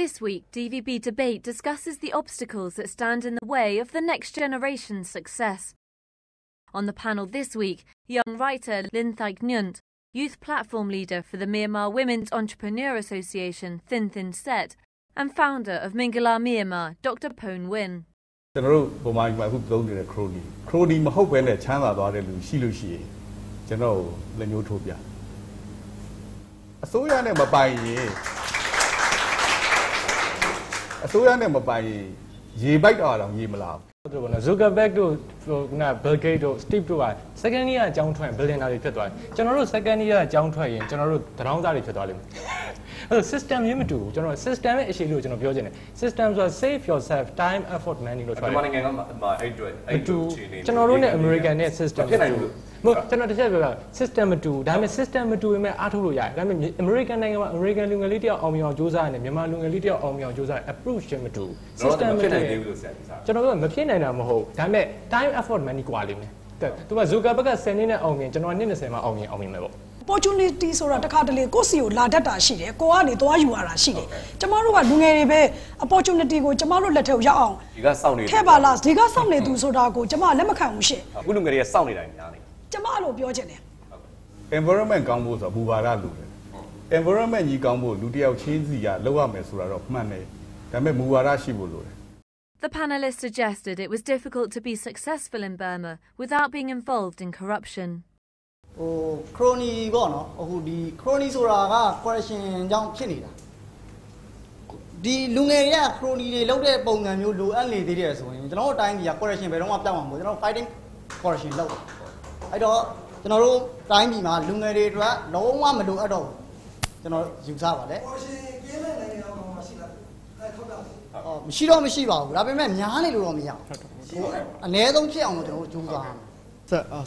This week, DVB Debate discusses the obstacles that stand in the way of the next generation's success. On the panel this week, young writer Linh Thich Nhunt, youth platform leader for the Myanmar Women's Entrepreneur Association, Thin Thin Set, and founder of Mingala Myanmar, Dr. Pon Win. ကျွန်တော်တို့ပုံမှန်မှာအခုသုံးနေတဲ့ crony မဟုတ်ဘဲနဲ့ချမ်းသာသွားတဲ့လူရှိလို့ရှိရင်ကျွန်တော်လက်ညှိုးထိုးပြအစိုးရနဲ့မပိုင်ရင်ရေပိုက်တော့တော့ရေမလာဘူး Zuckerberg တို့ Bill Gates တို့ Steve တို့က second year အကြောင်းထွက်ရင် billionaire တွေဖြစ်သွားတယ်ကျွန်တော်တို့ second year အကြောင်းထွက်ရင်ကျွန်တော်တို့တရောင်းသားတွေဖြစ်သွားလိမ့်မယ်အဲ့ system မျိုးမတူဘူးကျွန်တော် system ရဲ့အရှိလို့ကျွန်တော်ပြောချင်တယ် system ဆိုတာ save yourself time effort money လို့ပြောတယ်ဒီနိုင်ငံကအဲ့ကျွန်တော်တို့နဲ့ American နဲ့ system ဖြစ်နိုင်ဘူးမဟုတ်ကျွန်တော်တစ်ချက်ပြောတာ system မတူဒါပေမဲ့ system မတူရင်လည်းအားထုတ်လို့ရတယ်ဒါပေမဲ့ American နိုင်ငံမှာ American လူငယ်လေးတယောက်အောင်မြင်အောင်ကြိုးစားရတယ်မြန်မာလူငယ်လေးတယောက်အောင်မြင်အောင်ကြိုးစား approach ချင်းမတူ system မဖြစ်နိုင်သေးဘူးလို့ဆရာကြီးကျွန်တော်တို့မဖြစ်နိုင်တာမဟုတ်ဒါပေမဲ့ time effort money กว่าလိမ့်မယ်သူက Zuckerberg က10နှစ်နဲ့အောင်မြင်ကျွန်တော်20မှာအောင်မြင်မယ်ပေါ့opportunity ဆိုတာတခါတလေကိုယ့်စီကိုလာတတ်တာရှိတယ်ကိုကနေသွားယူရတာရှိတယ်ကျမတို့ကလူငယ်တွေပဲ opportunity ကိုကျမတို့လက်ထဲကိုရောက်အောင်ဒီကစောင့်နေခဲ့ပါလားဒီကစောင့်နေသူဆိုတာကိုကျမလက်မခံဘူးရှင့်အခုလူငယ်တွေကစောင့်နေတာများနေကျမအဲ့လိုပြောချင်တယ် environment ကောင်းဖို့ဆိုတော့ဘူပါရလူတယ် environment ကြီးကောင်းဖို့လူတစ်ယောက်ချင်းစီကလောက်ရမယ်ဆိုတာတော့မှန်တယ်ဒါပေမဲ့မူဝါဒရှိဖို့လိုတယ်The panelists suggested it was difficult to be successful in Burma without being involved in corruption. Crony ပေါ့နော်အခုဒီ crony ဆိုတာက corruption ကြောင့်ဖြစ်နေတာဒီလူငယ်တွေက crony တွေလုပ်တဲ့ပုံစံမျိုးလိုအပ်နေသေးတယ်ဆိုရင်ကျွန်တော်တို့တိုင်းပြည်က corruption ဘယ်တော့မှပြောင်းမှာမဟုတ်ကျွန်တော် fighting corruption လုပ်အဲ့တော့ကျွန်တော်တို့တိုင်းပြည်မှာလူငယ်တွေအတွက်လုံးဝမလိုအပ်တော့ဘူးကျွန်တော်ယူဆပါတယ် corruption ကင်းတဲ့နိုင်ငံတော်မှာရှိလားအဲ့ထုတ်တာမရှိပါဘူးဒါပေမဲ့များနေလို့တော့မရဘူးအနည်းဆုံးဖြစ်အောင်ကျွန်တော်တို့ကြိုးစားရမယ်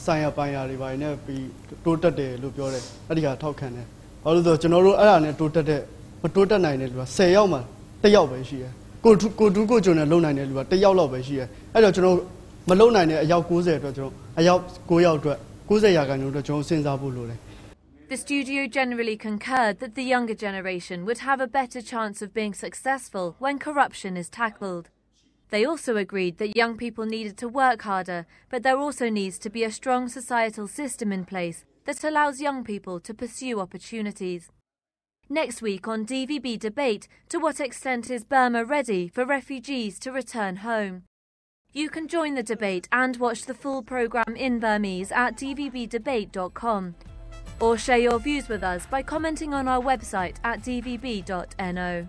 ဆိုင်ရပိုင်ရတွေပါနေပြီးတိုးတက်တယ်လို့ပြောတယ်အဲ့ဒီကထောက်ခံတယ်ဘာလို့ဆိုတော့ကျွန်တော်တို့အဲ့ဒါနဲ့တိုးတက်တဲ့မတိုးတက်နိုင်တဲ့လူက10ယောက်မှ1ယောက်ပဲရှိတယ်ကိုကျုံနဲ့လုံနိုင်တဲ့လူက1ယောက်လောက်ပဲရှိတယ်အဲ့တော့ကျွန်တော်မလုံနိုင်တဲ့အယောက်90အတွက်ကျွန်တော်အယောက်9ယောက်အတွက်90ရာခိုင်နှုန်းအတွက်ကျွန်တော်စဉ်းစားဖို့လိုတယ်The studio generally concurred that the younger generation would have a better chance of being successful when corruption is tackled. They also agreed that young people needed to work harder, but there also needs to be a strong societal system in place that allows young people to pursue opportunities. Next week on DVB Debate, to what extent is Burma ready for refugees to return home? You can join the debate and watch the full programme in Burmese at dvbdebate.com. Or share your views with us by commenting on our website at dvb.no.